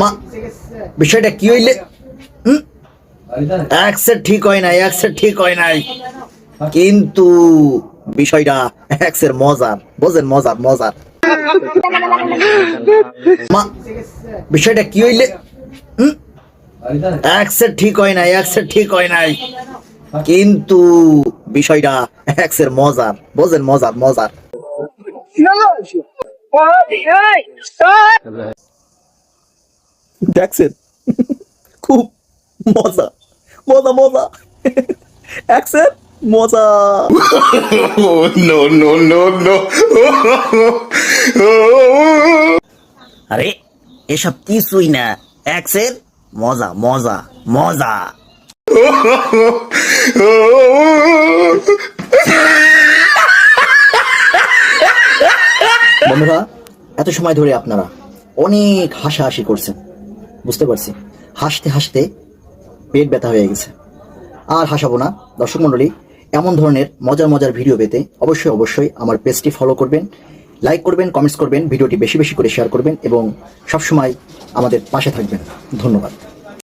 মা বিষয়টা কি হইলে এক্সের ঠিক হয় নাই, এক্সের ঠিক হয় নাই, কিন্তু বিষয়টা এক্সের মজার, বোঝেন, মজার মজার। মা বিষয়টা কি হইলে এক্সের ঠিক হয় নাই, এক্সের ঠিক হয় নাই, কিন্তু বিষয়টা এক্সের মজার, বোঝেন, মজার মজার। দেখছেন খুব মজা মজা মজা এক্সের মজা। no, no, no, no. আরে এসব কিছুই না, এক্সের মজা মজা মজা। বন্ধুরা, এত সময় ধরে আপনারা অনেক হাসাহাসি করছেন, বুঝতে পারছি। হাসতে হাসতে পেট ব্যথা হয়ে গেছে, আর হাসাবো না। দর্শক মণ্ডলী, এমন ধরনের মজার মজার ভিডিও পেতে অবশ্যই অবশ্যই আমার পেজটি ফলো করবেন, লাইক করবেন, কমেন্টস করবেন, ভিডিওটি বেশি বেশি করে শেয়ার করবেন এবং সবসময় আমাদের পাশে থাকবেন। ধন্যবাদ।